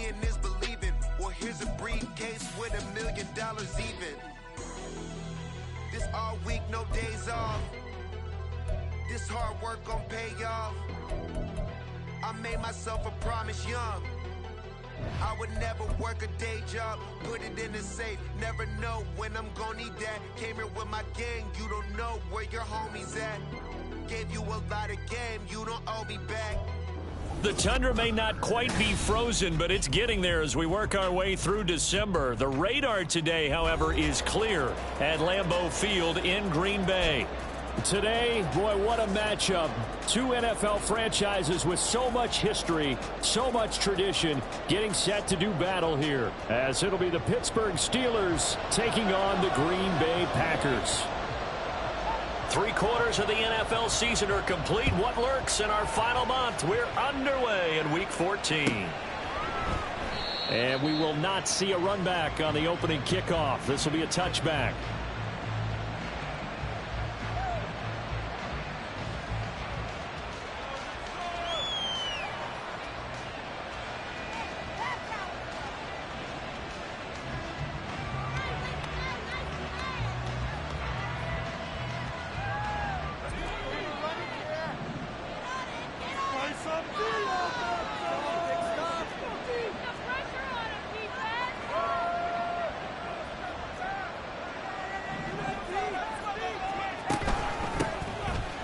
Seeing is believing. Well, here's a briefcase with $1 million even. This all week, no days off. This hard work gon' pay off. I made myself a promise young. I would never work a day job, put it in the safe. Never know when I'm gon' need that. Came here with my gang, you don't know where your homies at. Gave you a lot of game, you don't owe me back. The tundra may not quite be frozen, but it's getting there as we work our way through December. The radar today, however, is clear at Lambeau Field in Green Bay. Today, boy, what a matchup. Two NFL franchises with so much history, so much tradition, getting set to do battle here, as it'll be the Pittsburgh Steelers taking on the Green Bay Packers. 3/4 of the NFL season are complete. What lurks in our final month? We're underway in Week 14. And we will not see a run back on the opening kickoff. This will be a touchback.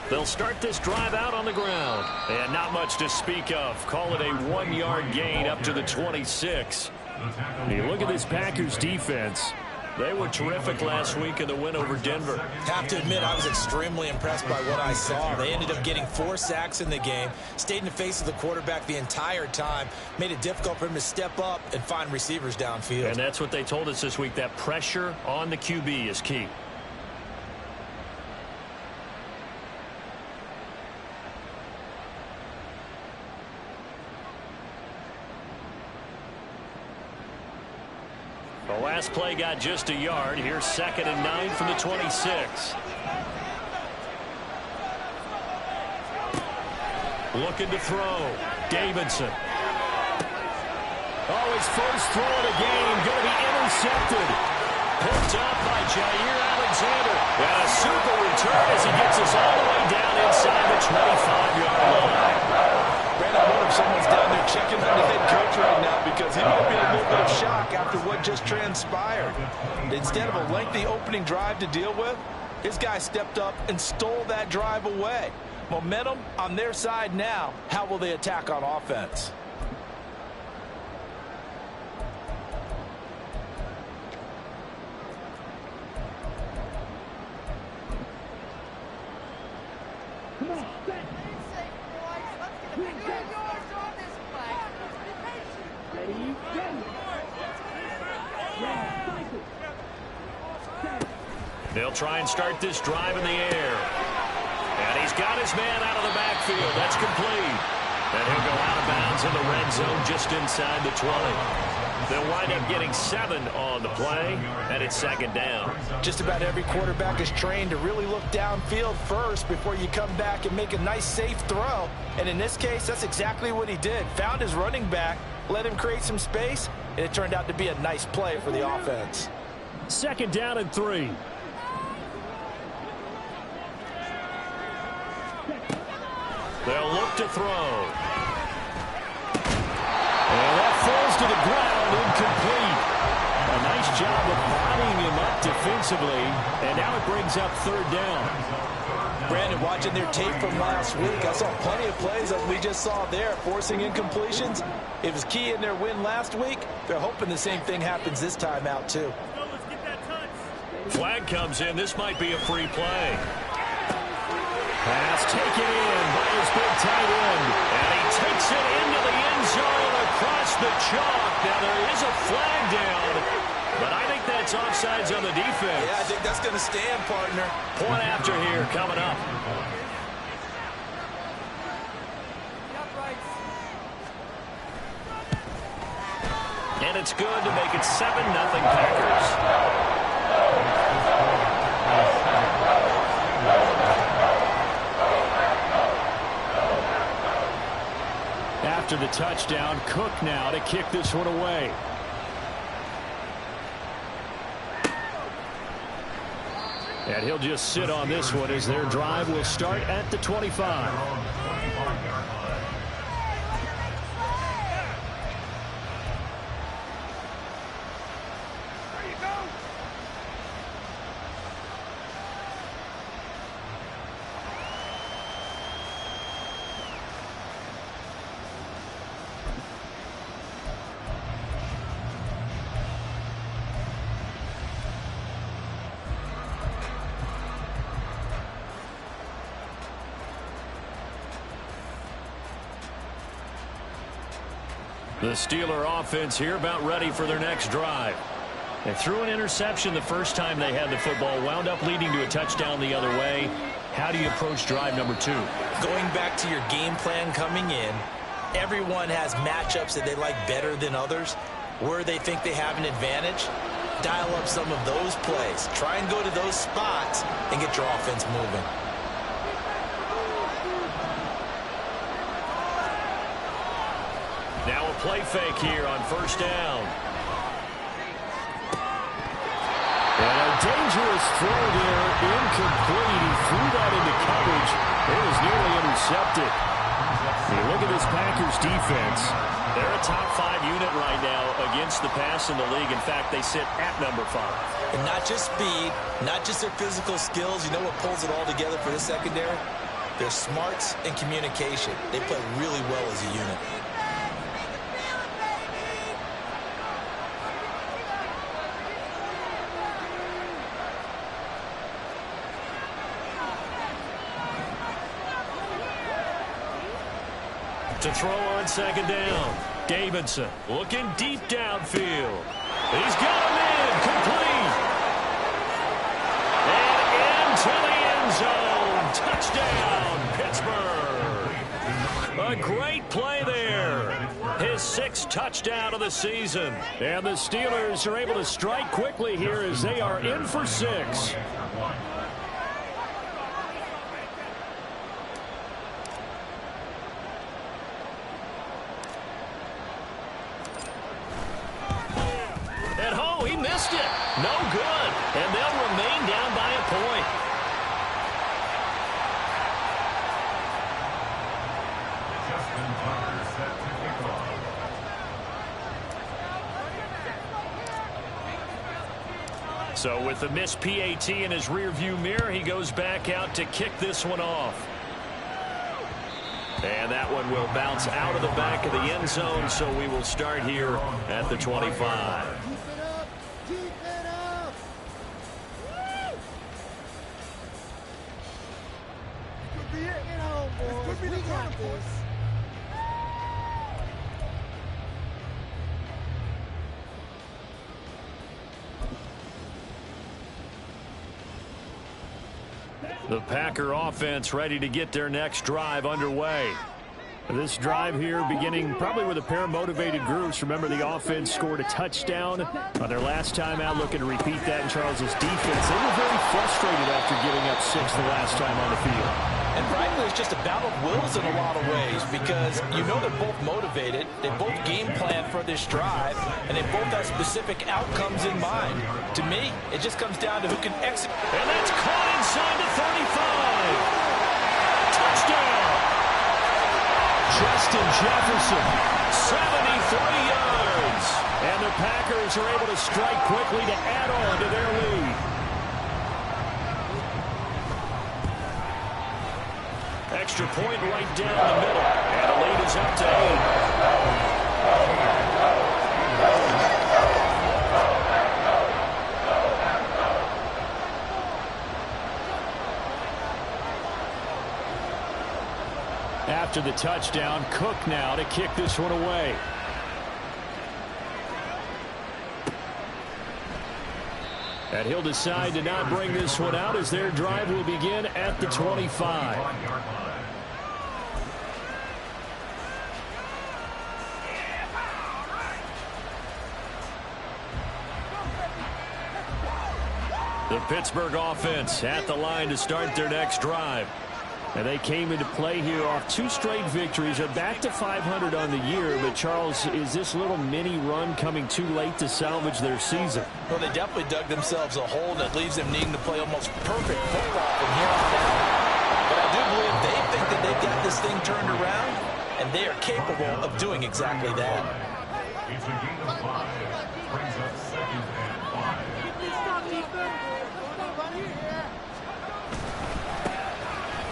They'll start this drive out on the ground. And not much to speak of. Call it a 1-yard gain up to the 26. You look at this Packers defense. They were terrific last week in the win over Denver. Have to admit, I was extremely impressed by what I saw. They ended up getting 4 sacks in the game, stayed in the face of the quarterback the entire time, made it difficult for him to step up and find receivers downfield. And that's what they told us this week, that pressure on the QB is key. The last play got just a yard. Here's 2nd and 9 from the 26. Looking to throw. Davidson. Oh, his first throw of the game. Going to be intercepted. Picked up by Jair Alexander. And a super return as he gets us all the way down inside the 25-yard line. Brandon, I wonder if someone's down there checking on the head coach right now because he might be in a little bit of shock after what just transpired. Instead of a lengthy opening drive to deal with, his guy stepped up and stole that drive away. Momentum on their side now. How will they attack on offense? They'll try and start this drive in the air. And he's got his man out of the backfield. That's complete. And he'll go out of bounds in the red zone just inside the 20. They'll wind up getting 7 on the play, and it's 2nd down. Just about every quarterback is trained to really look downfield first before you come back and make a nice, safe throw. And in this case, that's exactly what he did. Found his running back, let him create some space, and it turned out to be a nice play for the offense. 2nd down and 3. They'll look to throw. And that falls to the ground, incomplete. A nice job of bodying him up defensively, and now it brings up 3rd down. Brandon, watching their tape from last week, I saw plenty of plays as we just saw there, forcing incompletions. It was key in their win last week. They're hoping the same thing happens this time out, too. Flag comes in. This might be a free play. Pass taken in by his big tight end. And he takes it into the end zone across the chalk. Now there is a flag down, but I think that's offsides on the defense. Yeah, I think that's going to stand, partner. Point after here coming up. And it's good to make it 7-0 Packers. After the touchdown, Cook now to kick this one away. And he'll just sit on this one as their drive will start at the 25. The Steeler offense here about ready for their next drive. They threw an interception the first time they had the football, wound up leading to a touchdown the other way. How do you approach drive number 2? Going back to your game plan coming in, everyone has matchups that they like better than others. Where they think they have an advantage, dial up some of those plays. Try and go to those spots and get your offense moving. Now a play fake here on first down. And a dangerous throw there, incomplete. He threw that into coverage. It was nearly intercepted. You look at this Packers defense. They're a top 5 unit right now against the pass in the league. In fact, they sit at number 5. And not just speed, not just their physical skills. You know what pulls it all together for this secondary? Their smarts and communication. They play really well as a unit. To throw on second down. Davidson looking deep downfield. He's got him in. Complete. And into the end zone. Touchdown, Pittsburgh. A great play there. His 6th touchdown of the season. And the Steelers are able to strike quickly here as they are in for 6. No good. And they'll remain down by a point. So with the missed PAT in his rearview mirror, he goes back out to kick this one off. And that one will bounce out of the back of the end zone, so we will start here at the 25. The Packer offense ready to get their next drive underway. This drive here beginning probably with a pair of motivated groups. Remember, the offense scored a touchdown on their last time out, looking to repeat that in Charles's defense. They were very frustrated after giving up 6 the last time on the field. And frankly, it's just a battle of wills in a lot of ways because you know they're both motivated. They both game plan for this drive, and they both have specific outcomes in mind. To me, it just comes down to who can execute. And that's caught inside the 35. Touchdown. Justin Jefferson, 73 yards. And the Packers are able to strike quickly to add on to their lead. Extra point right down the middle. And the lead is up to 8. After the touchdown, Cook now to kick this one away. And he'll decide to not bring this one out as their drive will begin at the 25. The Pittsburgh offense at the line to start their next drive. And they came into play here off 2 straight victories. They're back to 500 on the year. But, Charles, is this little mini run coming too late to salvage their season? Well, they definitely dug themselves a hole that leaves them needing to play almost perfect football from here on out. But I do believe they think that they've got this thing turned around, and they are capable of doing exactly that. It's a gain of 5. Brings up 2nd and 5.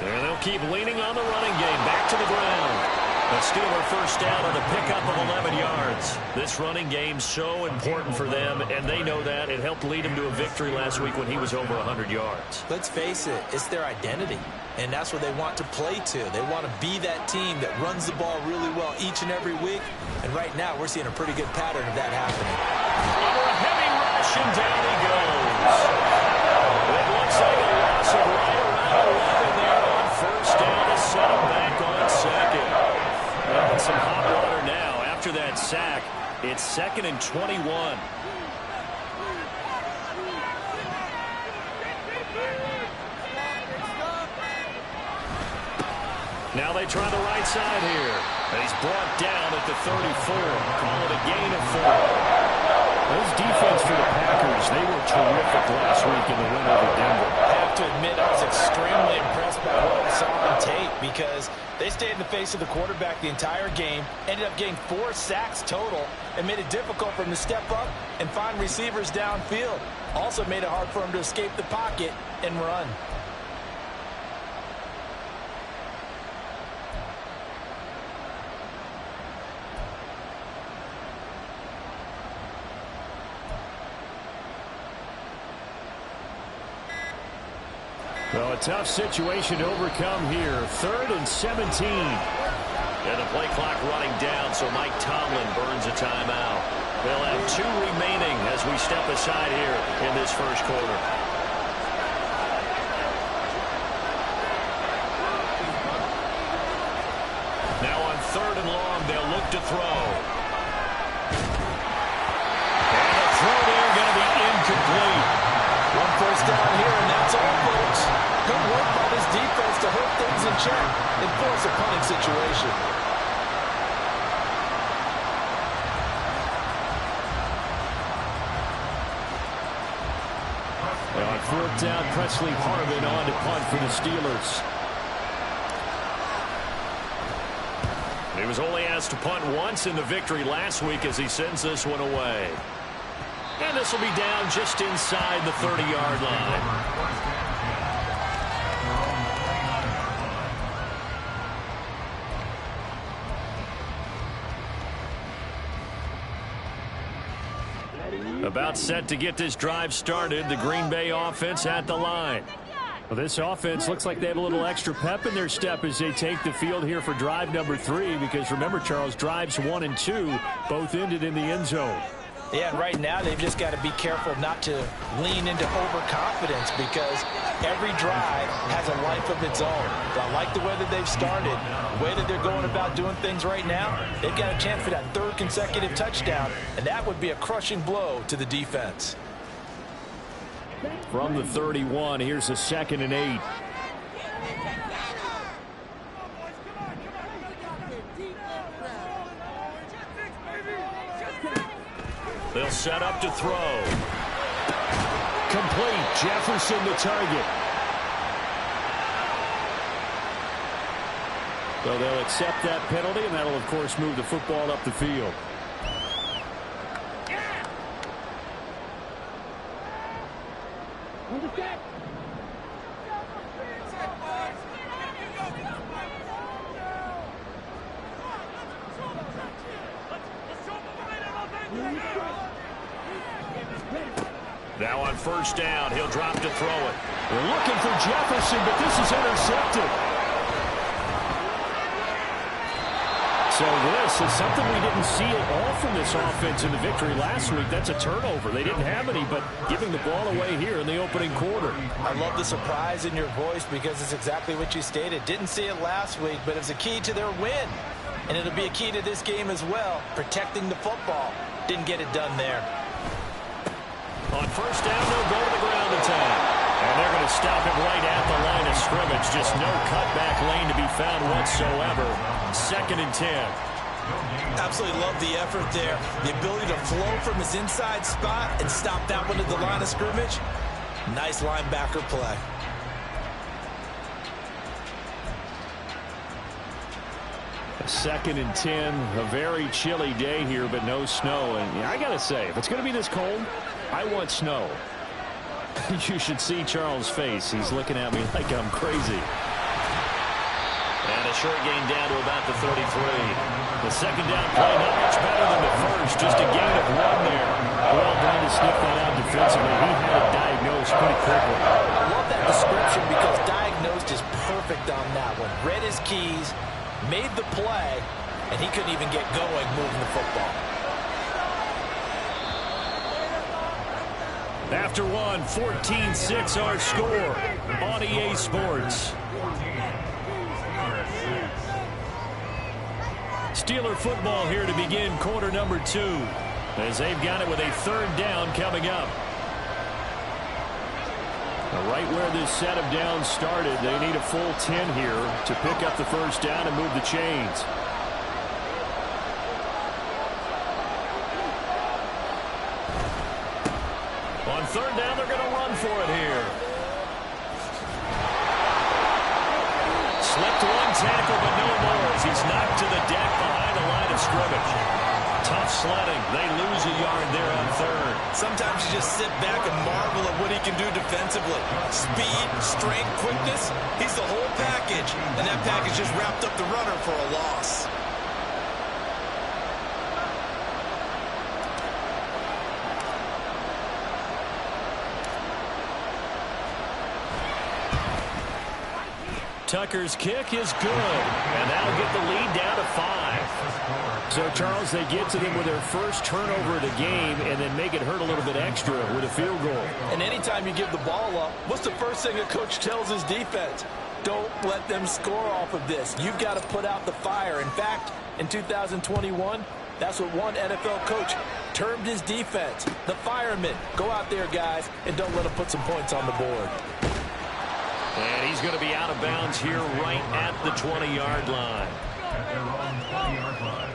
And they'll keep leaning on the running game. Back to the ground. A Steeler first down on a pickup of 11 yards. This running game's so important for them, and they know that. It helped lead him to a victory last week when he was over 100 yards. Let's face it, it's their identity, and that's what they want to play to. They want to be that team that runs the ball really well each and every week, and right now we're seeing a pretty good pattern of that happening. Under a heavy rush, and down he goes. It looks like a loss of right around 11 there on first down to set him back on second. Well, some hot water now. After that sack, it's 2nd and 21. Now they try the right side here. And he's brought down at the 34. Call it a gain of 4. This defense for the Packers, they were terrific last week in the win over Denver. I have to admit, I was extremely impressed by what I saw on tape because they stayed in the face of the quarterback the entire game, ended up getting 4 sacks total, and made it difficult for him to step up and find receivers downfield. Also made it hard for him to escape the pocket and run. Well, a tough situation to overcome here. 3rd and 17. And the play clock running down, so Mike Tomlin burns a timeout. They'll have 2 remaining as we step aside here in this first quarter. Now on 3rd and long, they'll look to throw. And the throw there going to be incomplete. 1 first down here, and that's all, folks. Good work by this defense to hold things in check and force a punting situation. Well, on 4th down, Presley Harvin on to punt for the Steelers. He was only asked to punt once in the victory last week as he sends this one away. And this will be down just inside the 30-yard line. About set to get this drive started, the Green Bay offense at the line. Well, this offense looks like they have a little extra pep in their step as they take the field here for drive number 3, because remember, Charles, drives 1 and 2 both ended in the end zone. Yeah, and right now they've just got to be careful not to lean into overconfidence because every drive has a life of its own. But I like the way that they've started, the way that they're going about doing things right now. They've got a chance for that 3rd consecutive touchdown, and that would be a crushing blow to the defense. From the 31, here's a 2nd and 8. They'll set up to throw. Complete. Jefferson the target. So they'll accept that penalty, and that'll, of course, move the football up the field. Now on first down, he'll drop to throw it. They're looking for Jefferson, but this is intercepted. So this is something we didn't see at all from this offense in the victory last week. That's a turnover. They didn't have any, but giving the ball away here in the opening quarter. I love the surprise in your voice because it's exactly what you stated. Didn't see it last week, but it's a key to their win. And it'll be a key to this game as well, protecting the football. Didn't get it done there. On first down, they'll go to the ground attack. And they're going to stop him right at the line of scrimmage. Just no cutback lane to be found whatsoever. 2nd and 10. Absolutely love the effort there. The ability to flow from his inside spot and stop that one at the line of scrimmage. Nice linebacker play. A 2nd and 10. A very chilly day here, but no snow. And I got to say, if it's going to be this cold, I want snow. You should see Charles' face. He's looking at me like I'm crazy. And a short gain down to about the 33. The second down play not much better than the first. Just a gain of 1 there. Well done to sniff that out defensively. He had it diagnosed pretty quickly. I love that description because diagnosed is perfect on that one. Read his keys, made the play, and he couldn't even get going moving the football. After 14-6 our score on EA Sports. Steeler football here to begin quarter number 2 as they've got it with a 3rd down coming up. Now right where this set of downs started, they need a full 10 here to pick up the 1st down and move the chains. On 3rd down, they're going to run for it here. Slipped 1 tackle, but no more as he's knocked to the deck behind the line of scrimmage. Tough sledding. They lose a yard there on 3rd. Sometimes you just sit back and marvel at what he can do defensively. Speed, strength, quickness. He's the whole package. And that package just wrapped up the runner for a loss. Tucker's kick is good, and that'll get the lead down to 5. So, Charles, they get to them with their first turnover of the game and then make it hurt a little bit extra with a field goal. And anytime you give the ball up, what's the first thing a coach tells his defense? Don't let them score off of this. You've got to put out the fire. In fact, in 2021, that's what one NFL coach termed his defense. The firemen. Go out there, guys, and don't let them put some points on the board. And he's going to be out of bounds here right at the 20-yard line. At their own 20-yard line.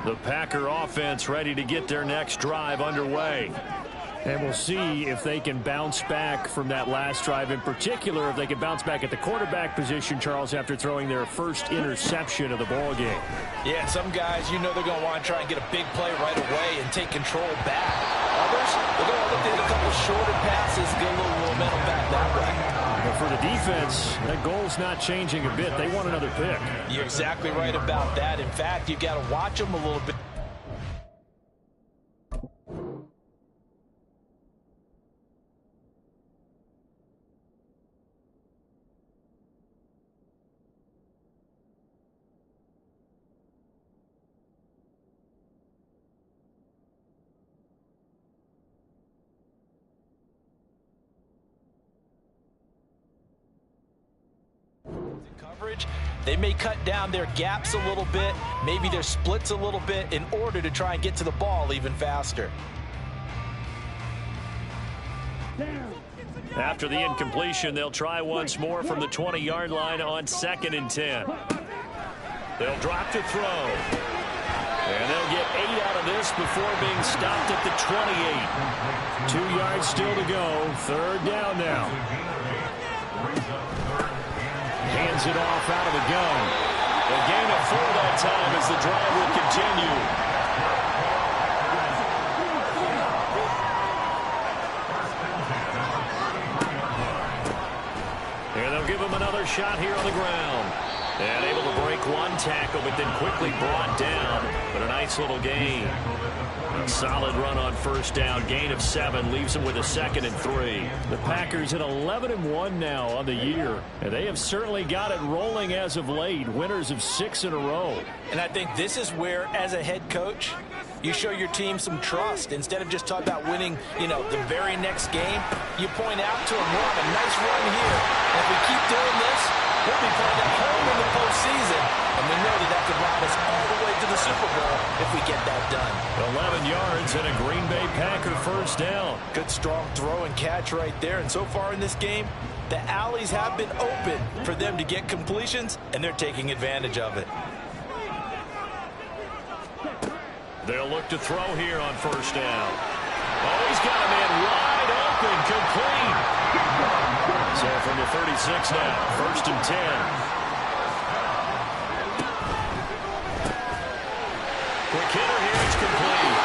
The Packer offense ready to get their next drive underway. And we'll see if they can bounce back from that last drive. In particular, if they can bounce back at the quarterback position, Charles, after throwing their first interception of the ball game. Yeah, some guys, you know they're going to want to try and get a big play right away and take control back. Others, they're going to look at a couple shorter passes, get a little momentum back that way. But for the defense, that goal's not changing a bit. They want another pick. You're exactly right about that. In fact, you've got to watch them a little bit. Coverage. They may cut down their gaps a little bit, maybe their splits a little bit in order to try and get to the ball even faster. After the incompletion, they'll try once more from the 20-yard line on 2nd and 10. They'll drop to throw. And they'll get 8 out of this before being stopped at the 28. 2 yards still to go. 3rd down now. Hands it off out of the gun. A gain of 4 that time as the drive will continue. And they'll give him another shot here on the ground. And able to break 1 tackle, but then quickly brought down. But a nice little gain. Solid run on 1st down. Gain of 7 leaves them with a 2nd and 3. The Packers at 11-1 now on the year. And they have certainly got it rolling as of late. Winners of 6 in a row. And I think this is where, as a head coach, you show your team some trust. Instead of just talking about winning, the very next game, you point out to them, we're on a nice run here. And if we keep doing this, we'll be playing at home in the postseason. And we know that could ride us all the way to the Super Bowl. if we get that done. 11 yards and a Green Bay Packer first down. Good strong throw and catch right there. And so far in this game, the alleys have been open for them to get completions, and they're taking advantage of it. They'll look to throw here on first down. Oh, he's got a man wide open, complete. So from the 36 now, 1st and 10. Quick hitter here, it's complete.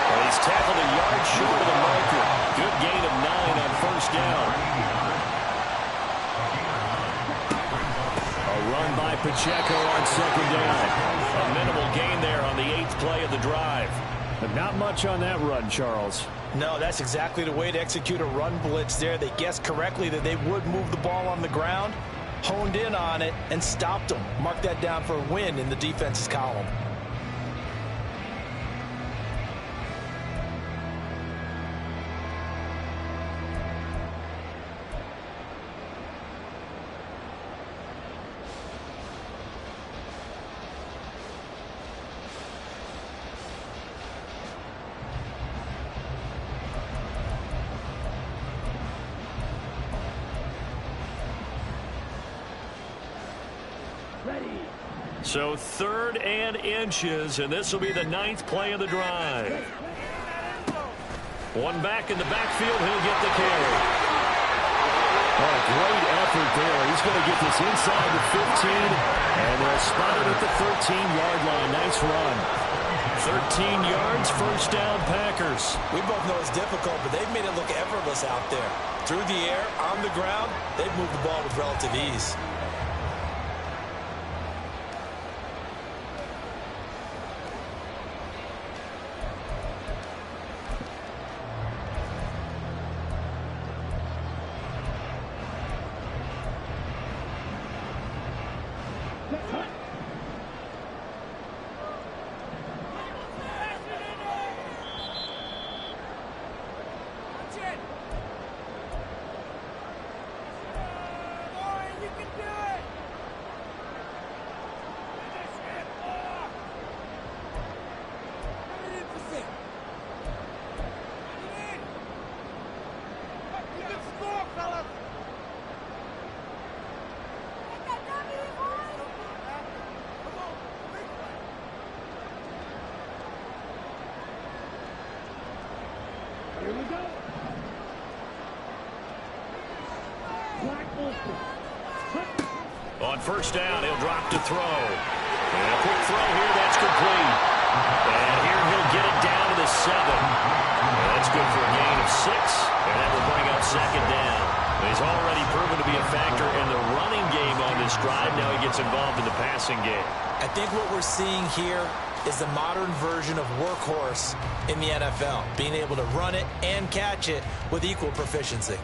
Well, he's tackled a yard short of the marker. Good gain of 9 on first down. A run by Pacheco on second down. A minimal gain there on the 8th play of the drive. But not much on that run, Charles. No, that's exactly the way to execute a run blitz there. They guessed correctly that they would move the ball on the ground, honed in on it, and stopped them. Mark that down for a win in the defense's column. So 3rd and inches, and this will be the 9th play of the drive. One back in the backfield, he'll get the carry. Oh, great effort there. He's going to get this inside the 15, and they'll spot it at the 13-yard line. Nice run. 13 yards, first down, Packers. We both know it's difficult, but they've made it look effortless out there. Through the air, on the ground, they've moved the ball with relative ease. On first down, he'll drop to throw. And a quick throw here, that's complete. And here he'll get it down to the 7. And that's good for a gain of 6. And that will bring up second down. He's already proven to be a factor in the running game on this drive. Now he gets involved in the passing game. I think what we're seeing here is the modern version of workhorse in the NFL, being able to run it and catch it with equal proficiency.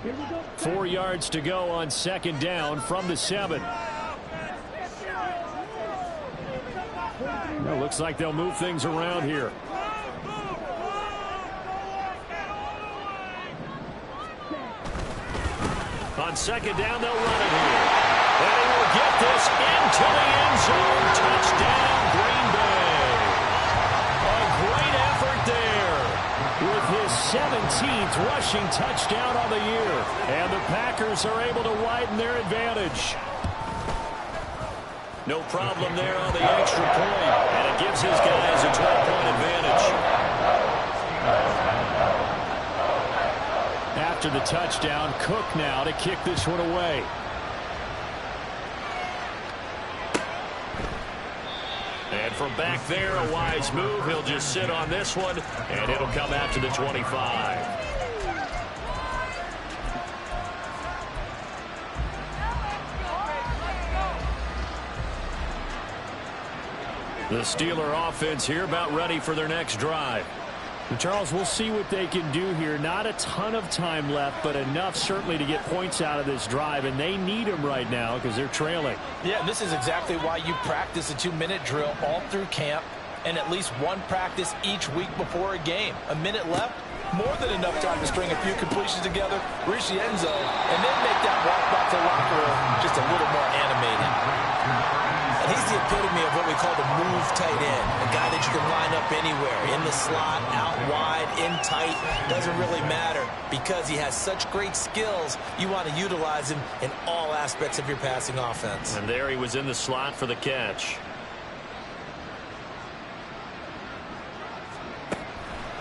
Here we go. 4 yards to go on second down from the 7. Well, looks like they'll move things around here. On second down, they'll run it here. And he will get this into the end zone. Touchdown, Green Bay. A great effort there with his 17th rushing touchdown on the year. And the Packers are able to widen their advantage. No problem there on the extra point. And it gives his guys a 12-point advantage. After the touchdown, Cook now to kick this one away. And from back there, a wise move. He'll just sit on this one, and it'll come out to the 25. The Steeler offense here about ready for their next drive. And Charles, we'll see what they can do here. Not a ton of time left, but enough certainly to get points out of this drive, and they need them right now because they're trailing. Yeah, this is exactly why you practice a 2-minute drill all through camp and at least one practice each week before a game. A minute left, More than enough time to string a few completions together, reach the end zone, and then make that walk back to the locker room just a little more animated. And he's the epitome of what we call the move tight end, a guy that you can line up anywhere, in the slot, out wide, in tight, doesn't really matter because he has such great skills. You want to utilize him in all aspects of your passing offense. And there he was in the slot for the catch.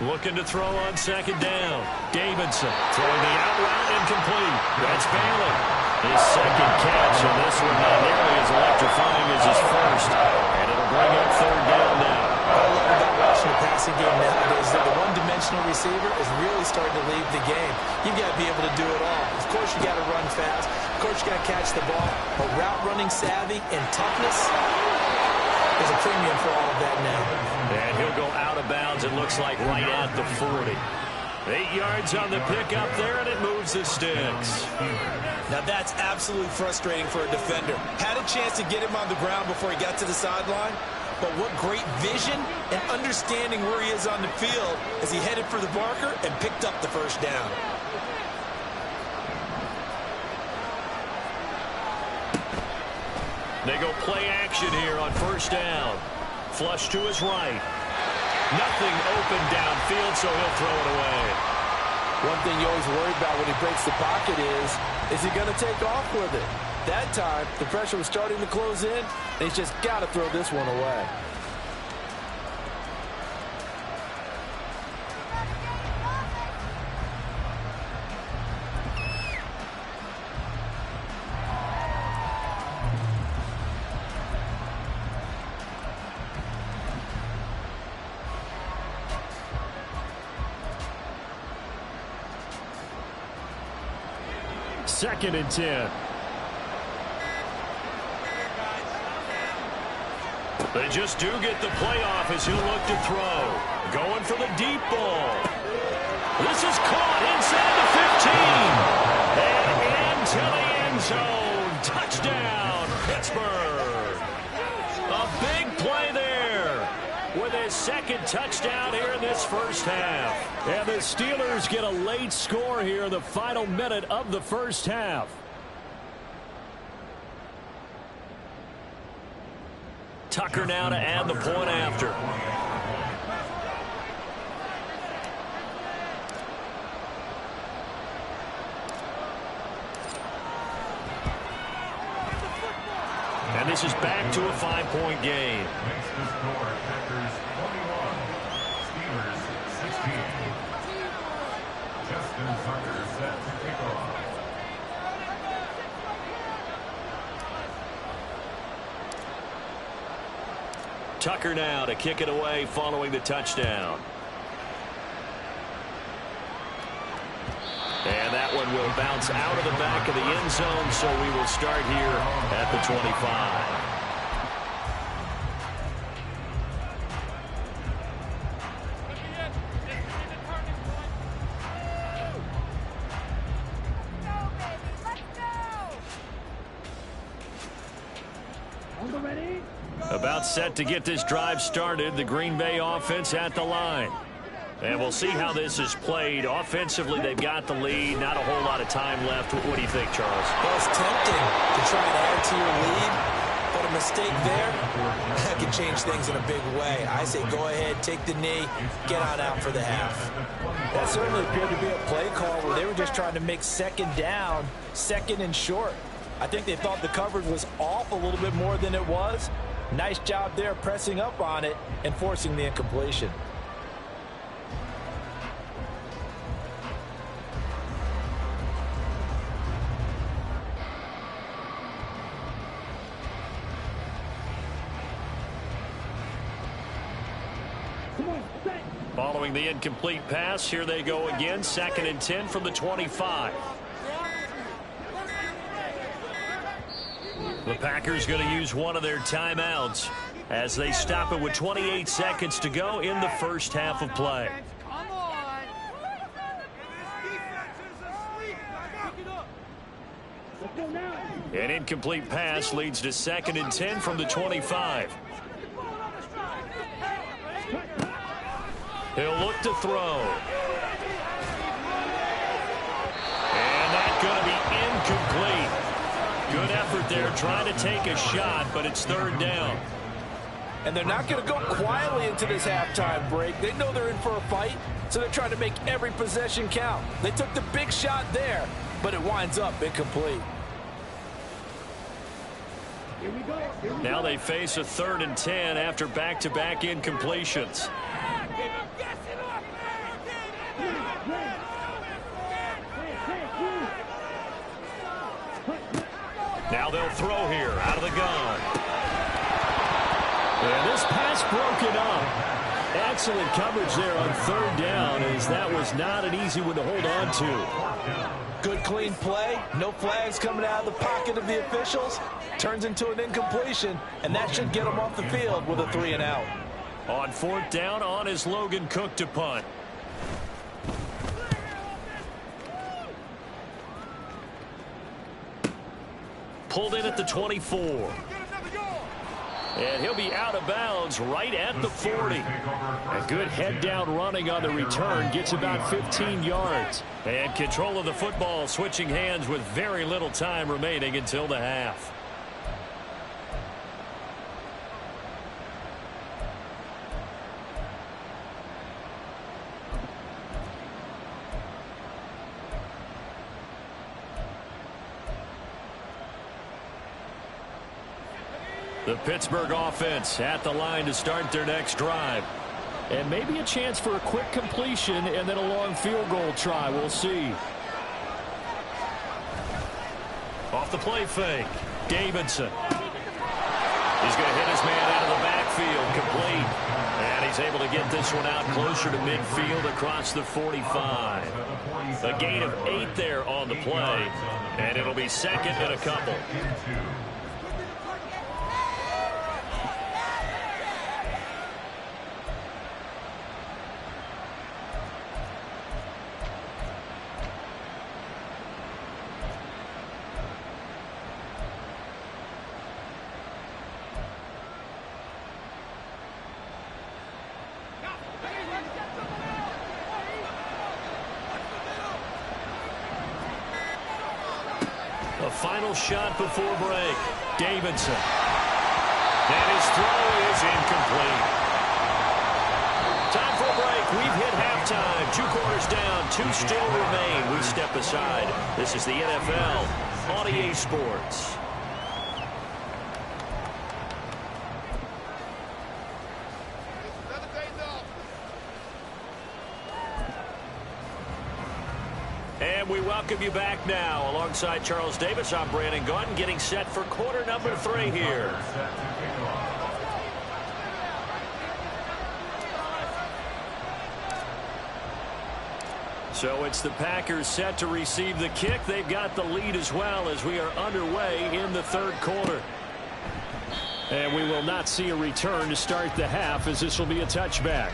Looking to throw on second down. Davidson throwing the out route incomplete. That's Bailey. His second catch, and this one not nearly as electrifying as his first. And it'll bring up third down now. What I love about watching the passing game nowadays is that the one-dimensional receiver is really starting to leave the game. You've got to be able to do it all. Of course, you got to run fast. Of course, you got to catch the ball. But route running savvy and toughness, there's a premium for all of that now. And he'll go out of bounds, it looks like right at the 40. 8 yards on the pick up there, and it moves the sticks. Now that's absolutely frustrating for a defender. Had a chance to get him on the ground before he got to the sideline, but what great vision and understanding where he is on the field as he headed for the marker and picked up the first down. They go play action here on first down. Flush to his right. Nothing open downfield, so he'll throw it away. One thing you always worry about when he breaks the pocket is he going to take off with it? That time, the pressure was starting to close in, and he's just got to throw this one away. Second and 10. They just do get the playoff as he'll look to throw. Going for the deep ball. This is caught inside the 15. And into the end zone. Touchdown, Pittsburgh. A big play there with his second touchdown here in this first half. And the Steelers get a late score here in the final minute of the first half. Tucker now to add the point after. And this is back to a 5-point game. Makes the score Packers 21, Steelers 16. Justin Tucker set to kick off. Tucker now to kick it away following the touchdown. And that one will bounce out of the back of the end zone, so we will start here at the 25. About set to get this drive started, the Green Bay offense at the line. And we'll see how this is played. Offensively, they've got the lead. Not a whole lot of time left. What do you think, Charles? Well, it's tempting to try and add to your lead, but a mistake there, that can change things in a big way. I say go ahead, take the knee, get on out for the half. That certainly appeared to be a play call where they were just trying to make second down, second and short. I think they thought the coverage was off a little bit more than it was. Nice job there pressing up on it and forcing the incompletion. Following the incomplete pass, here they go again. 2nd and 10 from the 25. The Packers going to use one of their timeouts as they stop it with 28 seconds to go in the first half of play. An incomplete pass leads to 2nd and 10 from the 25. He'll look to throw. out there trying to take a shot, but it's third down. And they're not going to go quietly into this halftime break. They know they're in for a fight, so they're trying to make every possession count. They took the big shot there, but it winds up incomplete. Now they face a 3rd and 10 after back-to-back incompletions. Now they'll throw here out of the gun. And this pass broken up. Excellent coverage there on 3rd down, as that was not an easy one to hold on to. Good clean play. No flags coming out of the pocket of the officials. Turns into an incompletion, and that should get them off the field with a 3 and out. On 4th down, on is Logan Cook to punt. Pulled in at the 24. And he'll be out of bounds right at the 40. A good head-down running on the return. Gets about 15 yards. And control of the football switching hands with very little time remaining until the half. The Pittsburgh offense at the line to start their next drive. And maybe a chance for a quick completion and then a long field goal try. We'll see. Off the play fake. Davidson. He's going to hit his man out of the backfield. Complete. And he's able to get this one out closer to midfield across the 45. A gain of 8 there on the play. And it'll be 2nd and a couple. A final shot before break. Davidson. And his throw is incomplete. Time for a break. We've hit halftime. 2 quarters down. 2 still remain. We step aside. This is the NFL on EA Sports. And we welcome you back now. Alongside Charles Davis, I'm Brandon Gunn, getting set for quarter number 3 here. So it's the Packers set to receive the kick. They've got the lead as well as we are underway in the 3rd quarter. And we will not see a return to start the half, as this will be a touchback.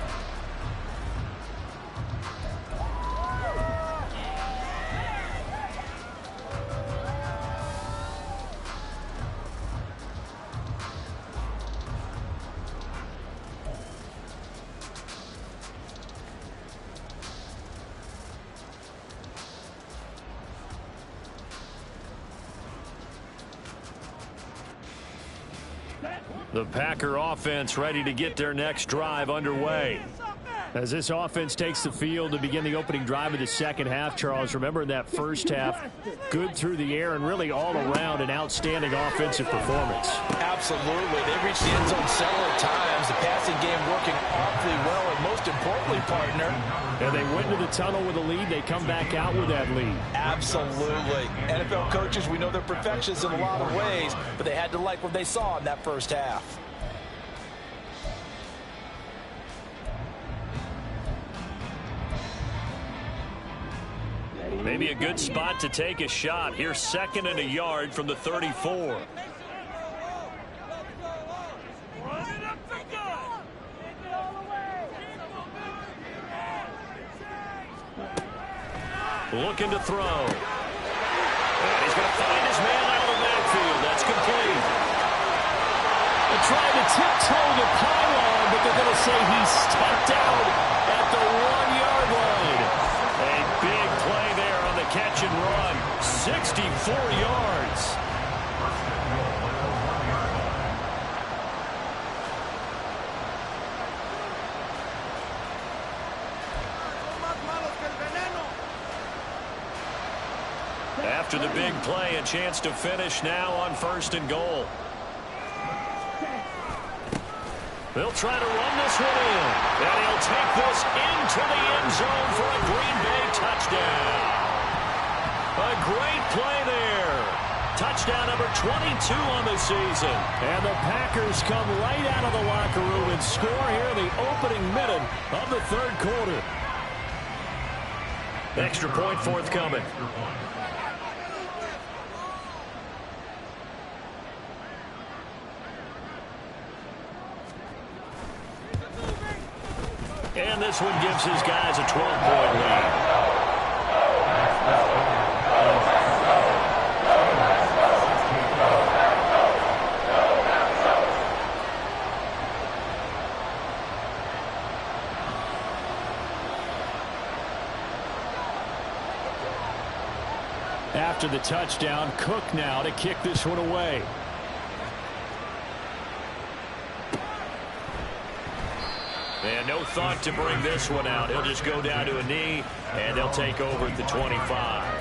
The Packer offense ready to get their next drive underway. As this offense takes the field to begin the opening drive of the 2nd half, Charles, remember in that 1st half, good through the air and really all around an outstanding offensive performance. Absolutely. They reached the end zone several times. The passing game working awfully well, and most importantly, partner. And they went into the tunnel with a lead. They come back out with that lead. Absolutely. NFL coaches, we know they're perfectionists in a lot of ways, but they had to like what they saw in that 1st half. Maybe a good spot to take a shot. Here's 2nd and a yard from the 34. Looking to throw. And he's going to find his man out of the backfield. That's complete. They're trying to tiptoe the pylon, but they're going to say he stepped out at the 1-yard line. A big play there on the catch and run. 64 yards. After the big play, a chance to finish now on 1st and goal. They'll try to run this one in. And he'll take this into the end zone for a Green Bay touchdown. A great play there. Touchdown number 22 on the season. And the Packers come right out of the locker room and score here in the opening minute of the 3rd quarter. Extra point forthcoming. And this one gives his guys a 12-point lead. After the touchdown, Cook now to kick this one away. And no thought to bring this one out. He'll just go down to a knee, and they'll take over at the 25.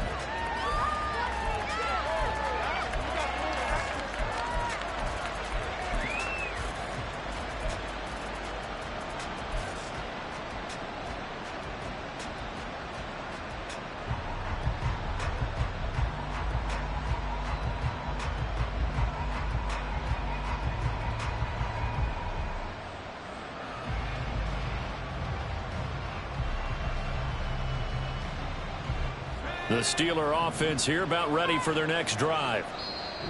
The Steeler offense here about ready for their next drive.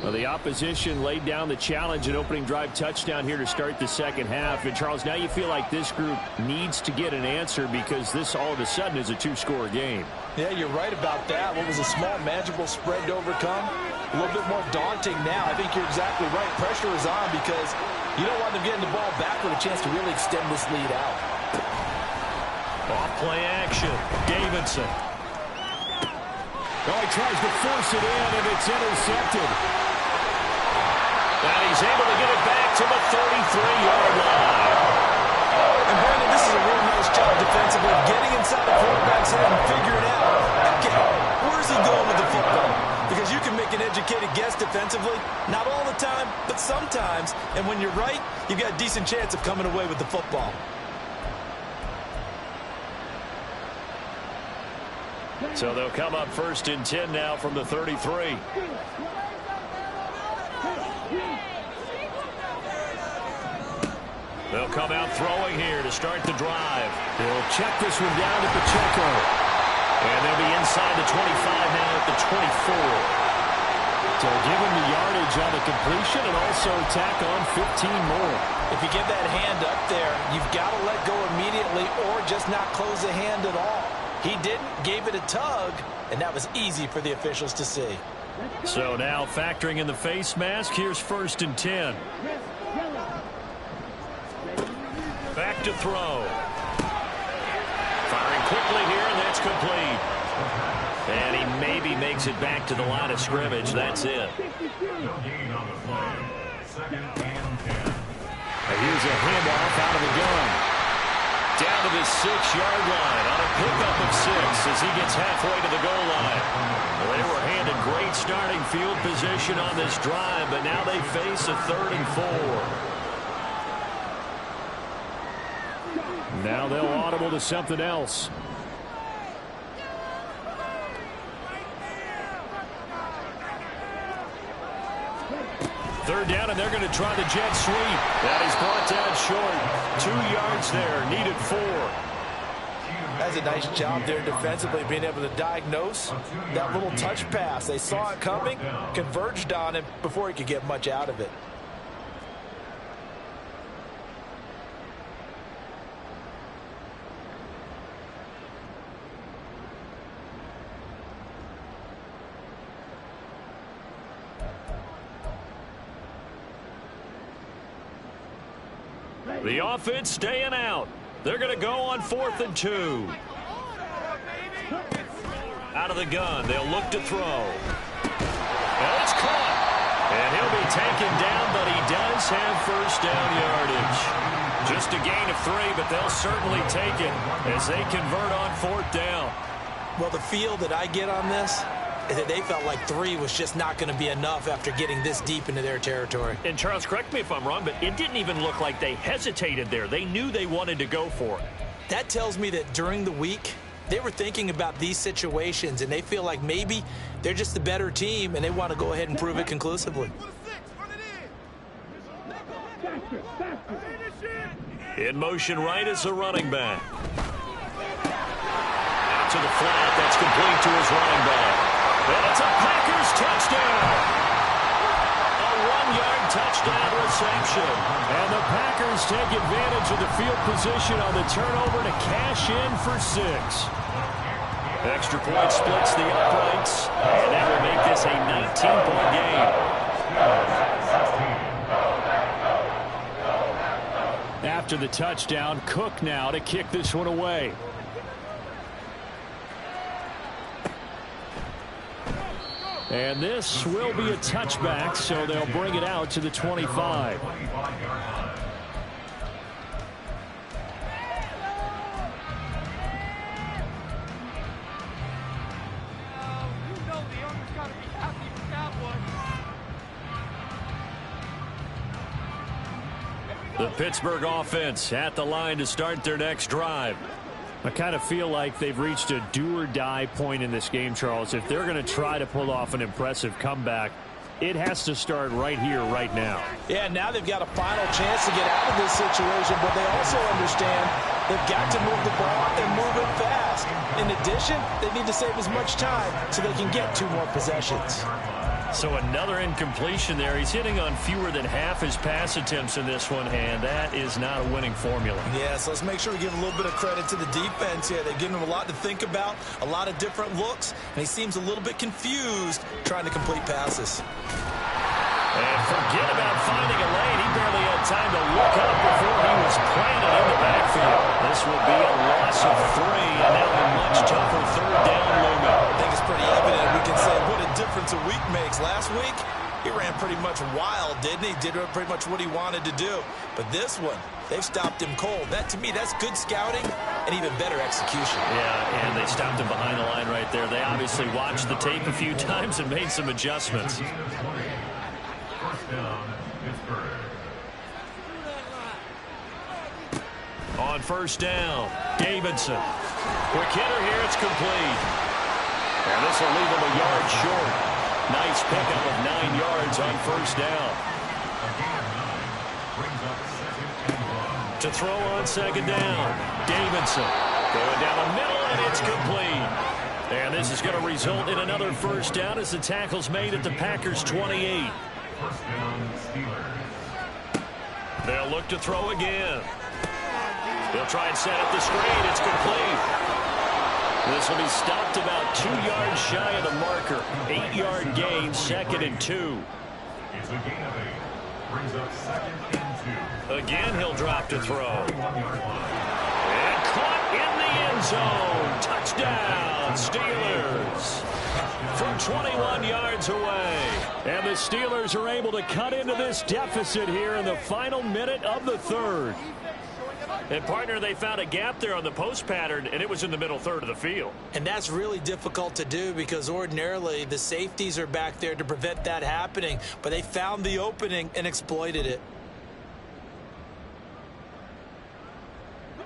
Well, the opposition laid down the challenge and opening drive touchdown here to start the second half. And, Charles, now you feel like this group needs to get an answer because this all of a sudden is a 2-score game. Yeah, you're right about that. What was a small, manageable spread to overcome? A little bit more daunting now. I think you're exactly right. Pressure is on because you don't want them getting the ball back with a chance to really extend this lead out. Off play action. Davidson. Oh, he tries to force it in, and it's intercepted. And he's able to get it back to the 33-yard line. And, Brandon, this is a real nice job defensively, getting inside the quarterback's head and figuring out, okay, where's he going with the football? Because you can make an educated guess defensively, not all the time, but sometimes. And when you're right, you've got a decent chance of coming away with the football. So they'll come up 1st and 10 now from the 33. They'll come out throwing here to start the drive. They'll check this one down to Pacheco. And they'll be inside the 25 now at the 24. So give him the yardage on the completion and also tack on 15 more. If you give that hand up there, you've got to let go immediately or just not close the hand at all. He didn't, gave it a tug, and that was easy for the officials to see. So now factoring in the face mask, here's 1st and 10. Back to throw. Firing quickly here, and that's complete. And he maybe makes it back to the line of scrimmage. That's it. No gain on the play. 2nd and 10. Here's a handoff out of the gun. Down to the 6-yard line on a pickup of 6 as he gets halfway to the goal line. Well, they were handed great starting field position on this drive, but now they face a 3rd and 4. Now they'll audible to something else. Third down, and they're going to try the jet sweep. That is brought down short. 2 yards there, needed 4. That's a nice job there defensively, being able to diagnose that little touch pass. They saw it coming, converged on it before he could get much out of it. The offense staying out. They're going to go on 4th and 2. Out of the gun. They'll look to throw. And it's caught. And he'll be taken down, but he does have 1st down yardage. Just a gain of 3, but they'll certainly take it as they convert on 4th down. Well, the feel that I get on this, is that they felt like 3 was just not going to be enough after getting this deep into their territory. And Charles, correct me if I'm wrong, but it didn't even look like they hesitated there. They knew they wanted to go for it. That tells me that during the week, they were thinking about these situations, and they feel like maybe they're just the better team, and they want to go ahead and prove it conclusively. In motion right is the running back. Out to the flat. That's complete to his running back. And it's a Packers touchdown. A 1-yard touchdown reception. And the Packers take advantage of the field position on the turnover to cash in for 6. Extra point splits the uprights, and that will make this a 19-point game. After the touchdown, Cook now to kick this one away. And this will be a touchback, so they'll bring it out to the 25. The Pittsburgh offense at the line to start their next drive. I kind of feel like they've reached a do-or-die point in this game, Charles. If they're going to try to pull off an impressive comeback, it has to start right here, right now. Yeah, now they've got a final chance to get out of this situation, but they also understand they've got to move the ball and move it fast. In addition, they need to save as much time so they can get 2 more possessions. So another incompletion there. He's hitting on fewer than half his pass attempts in this one, and that is not a winning formula. Yeah, so let's make sure we give a little bit of credit to the defense here. They've given him a lot to think about, a lot of different looks, and he seems a little bit confused trying to complete passes. And forget about finding a lane. He barely had time to look up before he was planted in the backfield. This will be a loss of 3, and now a much tougher third down looming. I think it's pretty evident. We can say what a difference a week makes. Last week, he ran pretty much wild, didn't he? Did pretty much what he wanted to do. But this one, they've stopped him cold. That, to me, that's good scouting and even better execution. Yeah, and they stopped him behind the line right there. They obviously watched the tape a few times and made some adjustments. On first down, Davidson. Quick hitter here, it's complete. And this will leave him a yard short. Nice pickup of 9 yards on first down. To throw on second down, Davidson. Going down the middle, and it's complete. And this is going to result in another first down as the tackle's made at the Packers' 28. First down, Steelers. They'll look to throw again. They'll try and set up the screen. It's complete. This will be stopped about 2 yards shy of the marker. 8-yard gain, 2nd and 2. It's a gain of 8. Brings up 2nd and 2. Again, he'll drop to throw. And caught in the end zone. Touchdown, Steelers. From 21 yards away. And the Steelers are able to cut into this deficit here in the final minute of the third. And, partner, they found a gap there on the post pattern, and it was in the middle third of the field. And that's really difficult to do because ordinarily the safeties are back there to prevent that happening. But they found the opening and exploited it.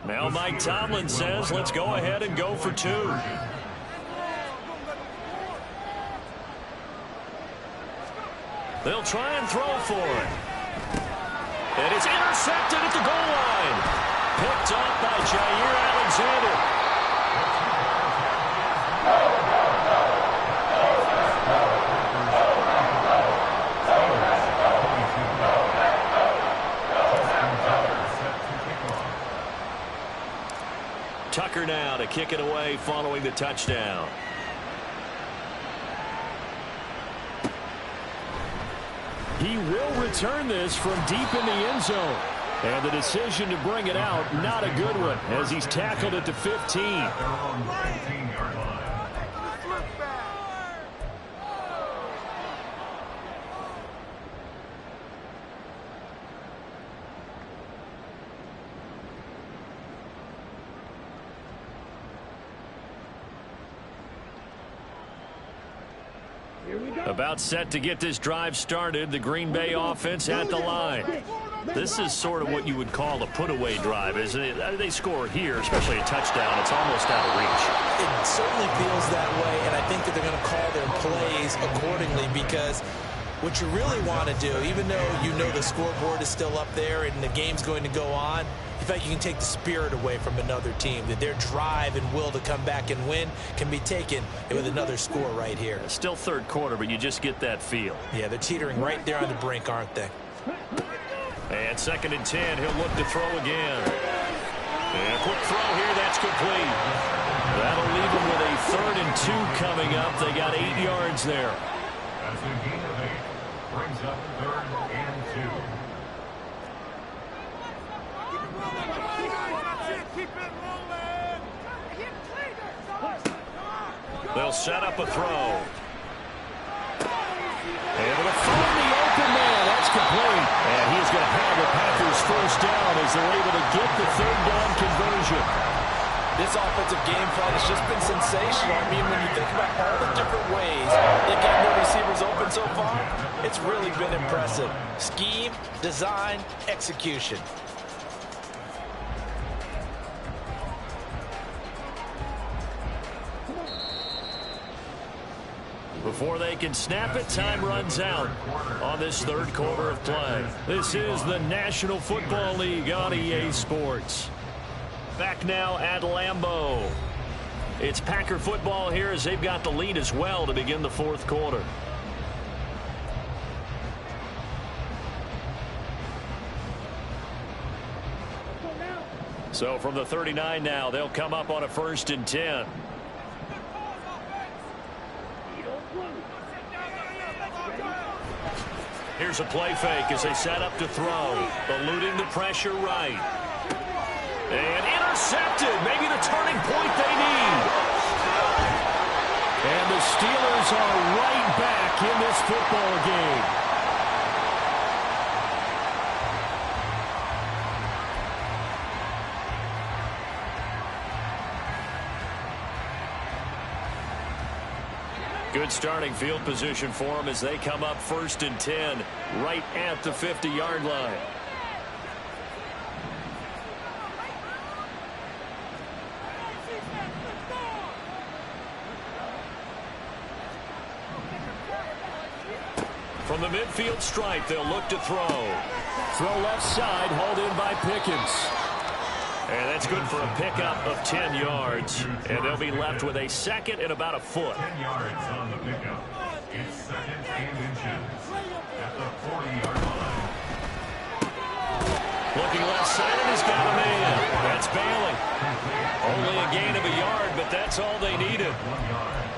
Now Mike Tomlin says, let's go ahead and go for 2. They'll try and throw for it. And it's intercepted at the goal line. Picked up by Jair Alexander. Tucker now to kick it away following the touchdown. He will return this from deep in the end zone. And the decision to bring it out, not a good one, as he's tackled at the 15. They're on the 15-yard line. About set to get this drive started. The Green Bay offense at the line. This is sort of what you would call a put-away drive, isn't it? They score here, especially a touchdown. It's almost out of reach. It certainly feels that way, and I think that they're going to call their plays accordingly, because what you really want to do, even though you know the scoreboard is still up there and the game's going to go on, in fact, you can take the spirit away from another team, that their drive and will to come back and win can be taken with another score right here. Still third quarter, but you just get that feel. Yeah, they're teetering right there on the brink, aren't they? And 2nd and 10, he'll look to throw again. And a quick throw here, that's complete. That'll leave him with a 3rd and 2 coming up. They got 8 yards there. That's a gain of 8. Brings up 3rd and 2. They'll set up a throw. Able to find the open man. That's complete. And he's going to have the Packers first down as they're able to get the 3rd down conversion. This offensive game plan has just been sensational. I mean, when you think about all the different ways they've gotten their receivers open so far, it's really been impressive. Scheme, design, execution. Before they can snap it, time runs out on this 3rd quarter of play. This is the National Football League on EA Sports. Back now at Lambeau. It's Packer football here as they've got the lead as well to begin the 4th quarter. So from the 39 now, they'll come up on a 1st and 10. Here's a play fake as they set up to throw. Eluding the pressure right. And intercepted. Maybe the turning point they need. And the Steelers are right back in this football game. Good starting field position for them as they come up 1st and 10 right at the 50-yard line. From the midfield stripe, they'll look to throw. Throw left side, hauled in by Pickens. And that's good for a pickup of 10 yards. And they'll be left with a 2nd and about a foot. 10 yards on the pickup. It's 2nd and inches at the 40-yard line. Looking left side, and he's got a man. That's Bailey. Only a gain of a yard, but that's all they needed. 1 yard.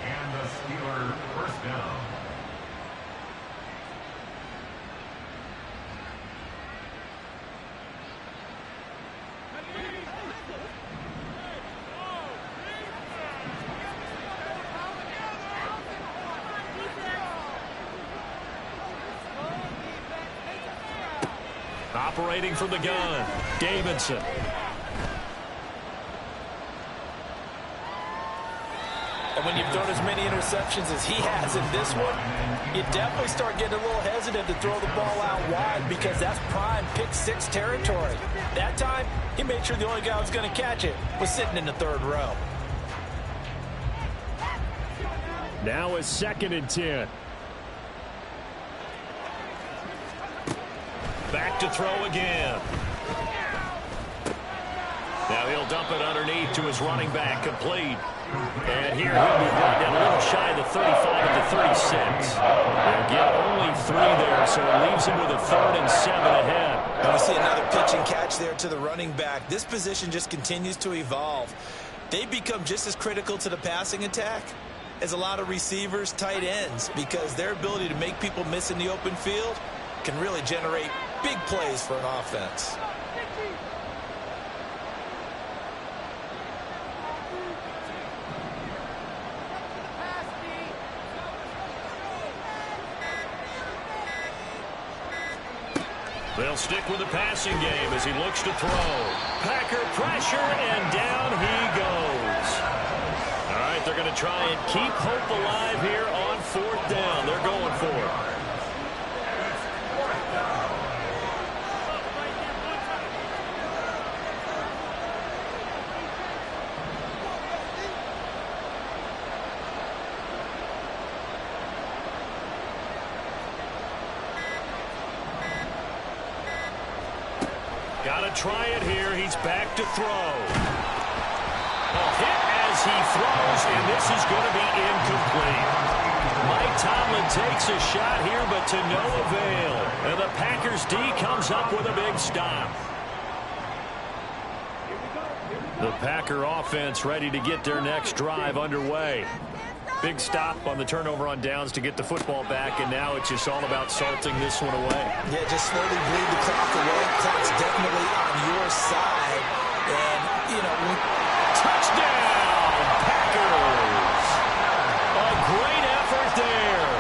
And the Steeler first down. Operating from the gun, Davidson. And when you've thrown as many interceptions as he has in this one, you definitely start getting a little hesitant to throw the ball out wide, because that's prime pick 6 territory. That time, he made sure the only guy who was going to catch it was sitting in the 3rd row. Now a 2nd and 10. Back to throw again. Now he'll dump it underneath to his running back, complete. And here he'll be brought down a little shy of the 35 to 36. They'll get only 3 there, so it leaves him with a 3rd and 7 ahead. And we see another pitch and catch there to the running back. This position just continues to evolve. They become just as critical to the passing attack as a lot of receivers, tight ends, because their ability to make people miss in the open field can really generate big plays for an offense. They'll stick with the passing game as he looks to throw. Packer pressure, and down he goes. All right, they're going to try and keep hope alive here on 4th down. They're going for it. Got to try it here. He's back to throw. A hit as he throws, and this is going to be incomplete. Mike Tomlin takes a shot here, but to no avail. And the Packers D comes up with a big stop. The Packer offense ready to get their next drive underway. Big stop on the turnover on downs to get the football back, and now it's just all about salting this one away. Yeah, just slowly bleed the clock away. Clock's definitely on your side. And, you know, touchdown, Packers! A great effort there.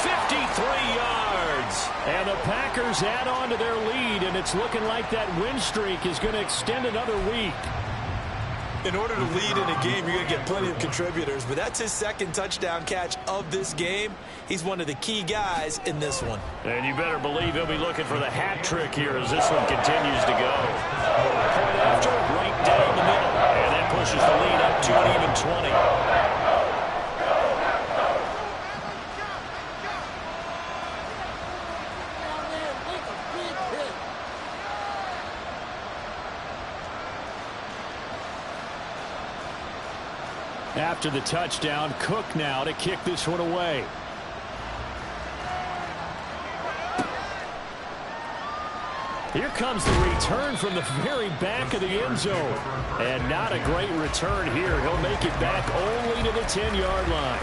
53 yards. And the Packers add on to their lead, and it's looking like that win streak is going to extend another week. In order to lead in a game, you're going to get plenty of contributors, but that's his second touchdown catch of this game. He's one of the key guys in this one. And you better believe he'll be looking for the hat trick here as this one continues to go. Point after, right down the middle, and that pushes the lead up to an even 20. After the touchdown, Cook now to kick this one away. Here comes the return from the very back of the end zone. And not a great return here. He'll make it back only to the 10-yard line.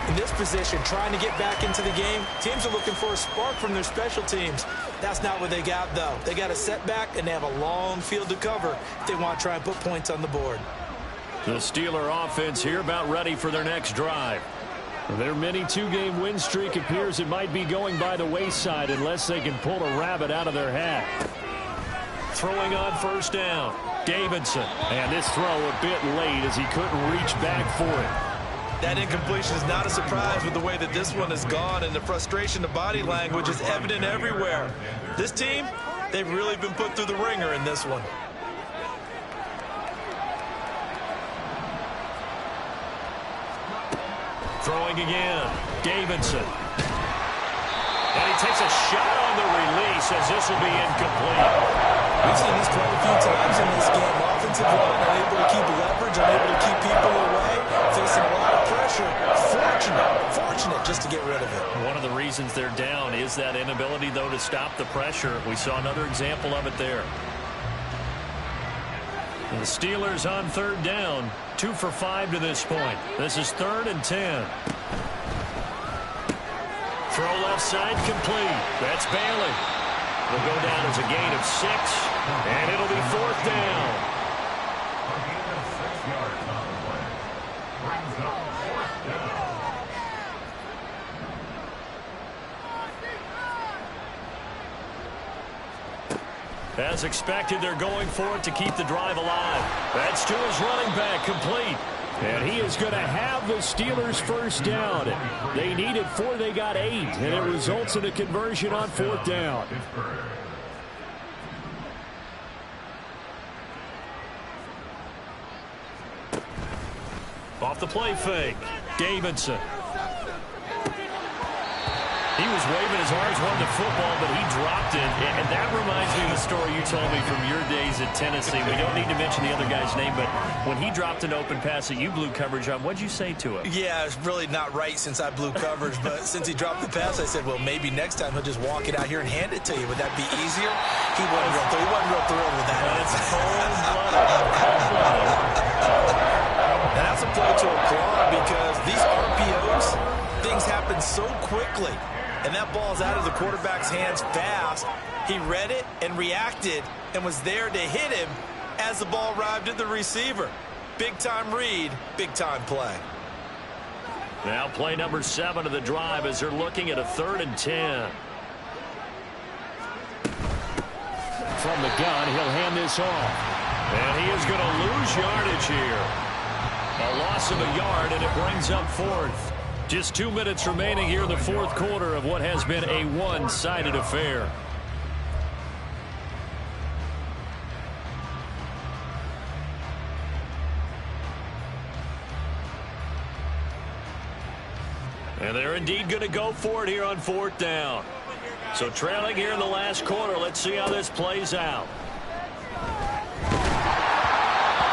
In this position, trying to get back into the game, teams are looking for a spark from their special teams. That's not what they got, though. They got a setback, and they have a long field to cover if they want to try and put points on the board. The Steeler offense here about ready for their next drive. Their mini two-game win streak appears it might be going by the wayside unless they can pull a rabbit out of their hat. Throwing on 1st down, Davidson. And this throw a bit late as he couldn't reach back for it. That incompletion is not a surprise with the way that this one has gone, and the frustration, the body language is evident everywhere. This team, they've really been put through the ringer in this one. Throwing again, Davidson. And he takes a shot on the release as this will be incomplete. We've seen this quite a few times in this game. Offensive line unable to keep leverage, unable to keep people away, facing a lot of pressure. Fortunate just to get rid of it. One of the reasons they're down is that inability, though, to stop the pressure. We saw another example of it there. And the Steelers on 3rd down. 2 for 5 to this point. This is 3rd and 10. Throw left side complete. That's Bailey. Will go down as a gain of 6, and it'll be 4th down. As expected, they're going for it to keep the drive alive. That's to his running back, complete. And he is going to have the Steelers' 1st down. They needed 4, they got 8, and it results in a conversion on 4th down. Off the play fake, Davidson. He was waving his arms wanting the football, but he dropped it. And that reminds me of the story you told me from your days at Tennessee. We don't need to mention the other guy's name, but when he dropped an open pass that you blew coverage on, what'd you say to him? Yeah, it's really not right since I blew coverage, but since he dropped the pass, I said, well, maybe next time he'll just walk it out here and hand it to you. Would that be easier? He wasn't real thrilled with that. That's cold-blooded. And that's a play to applaud because these RPOs, things happen so quickly. And that ball's out of the quarterback's hands fast. He read it and reacted and was there to hit him as the ball arrived at the receiver. Big-time read, big-time play. Now play number 7 of the drive as they're looking at a 3rd and 10. From the gun, he'll hand this off. And he is going to lose yardage here. A loss of a yard, and it brings up 4th. Just 2 minutes remaining here in the fourth quarter of what has been a one-sided affair. And they're indeed going to go for it here on fourth down. So trailing here in the last quarter. Let's see how this plays out.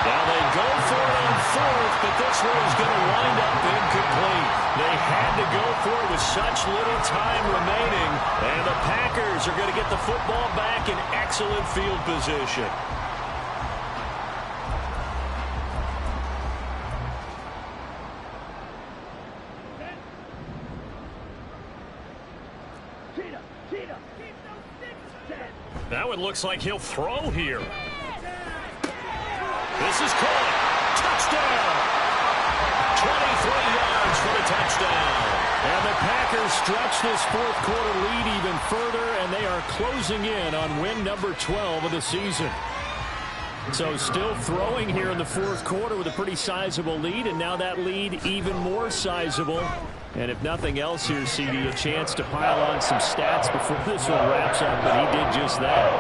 Now they go for it on fourth, but this one is going to wind up incomplete. They had to go for it with such little time remaining. And the Packers are going to get the football back in excellent field position. Now it looks like he'll throw here. This is caught. Touchdown. 23 yards for the touchdown. And the Packers stretch this fourth quarter lead even further, and they are closing in on win number 12 of the season. So still throwing here in the fourth quarter with a pretty sizable lead, and now that lead even more sizable. And if nothing else here, CD, a chance to pile on some stats before this one wraps up, but he did just that.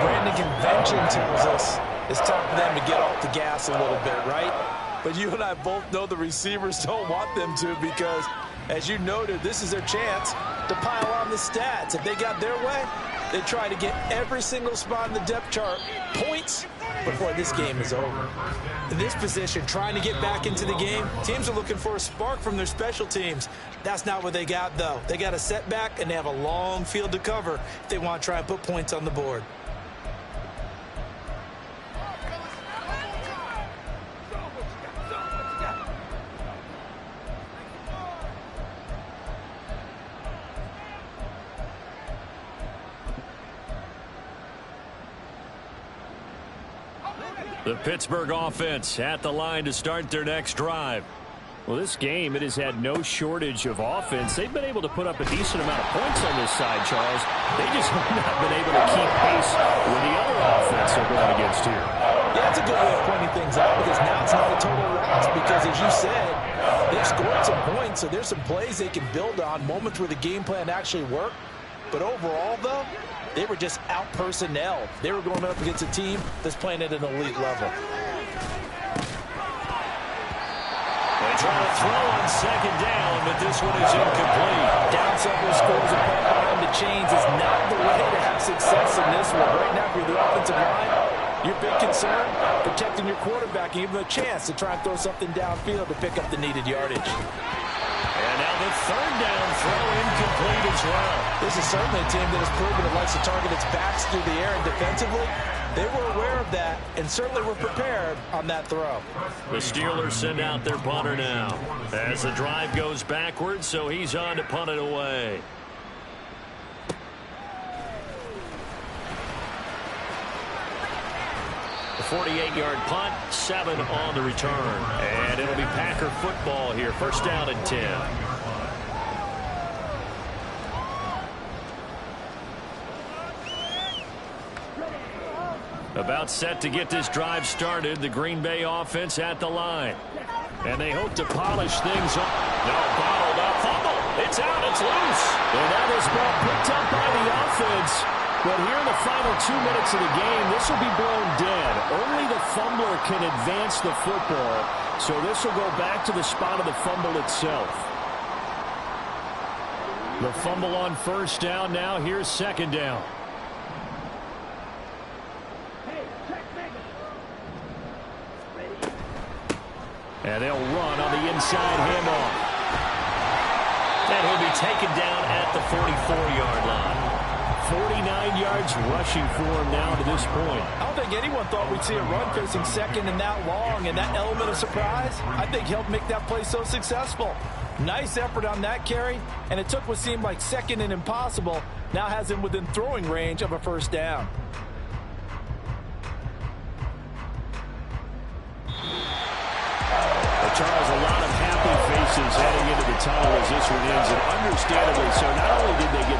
Brandon, convention tells us it's time for them to get off the gas a little bit, right? But you and I both know the receivers don't want them to, because, as you noted, this is their chance to pile on the stats. If they got their way, they try to get every single spot in the depth chart points before this game is over. In this position, trying to get back into the game, teams are looking for a spark from their special teams. That's not what they got, though. They got a setback, and they have a long field to cover if they want to try and put points on the board. The Pittsburgh offense at the line to start their next drive. Well, this game, it has had no shortage of offense. They've been able to put up a decent amount of points on this side, Charles. They just have not been able to keep pace with the other offense they're going against here. Yeah, that's a good way of pointing things out, because now it's not a total loss, because, as you said, they've scored some points, so there's some plays they can build on, moments where the game plan actually worked. But overall, though, they were just out-personnel. They were going up against a team that's playing at an elite level. They try to throw on second down, but this one is incomplete. Down several scores and playing behind the chains is not the way to have success in this one. Right now, for the offensive line, your big concern, protecting your quarterback and give him a chance to try and throw something downfield to pick up the needed yardage. And now the third down throw incomplete as well. This is certainly a team that has proven it likes to target its backs through the air, and defensively, they were aware of that and certainly were prepared on that throw. The Steelers send out their punter now as the drive goes backwards, so he's on to punt it away. The 48-yard punt, 7 on the return. And it'll be Packer football here. First down and 10. About set to get this drive started. The Green Bay offense at the line. And they hope to polish things up. No, bottled up. Fumble. It's out. It's loose. And that is ball picked up by the offense. But here in the final 2 minutes of the game, this will be blown dead. Only the fumbler can advance the football. So this will go back to the spot of the fumble itself. The fumble on first down now. Here's second down. And they'll run on the inside handoff. And he'll be taken down at the 44-yard line. 49 yards rushing for him now to this point. I don't think anyone thought we'd see a run facing second and that long, and that element of surprise, I think, helped make that play so successful. Nice effort on that carry, and it took what seemed like second and impossible, now has him within throwing range of a first down. Charles, a lot of happy faces heading into the tunnel as this one ends, and understandably so. Not only did they get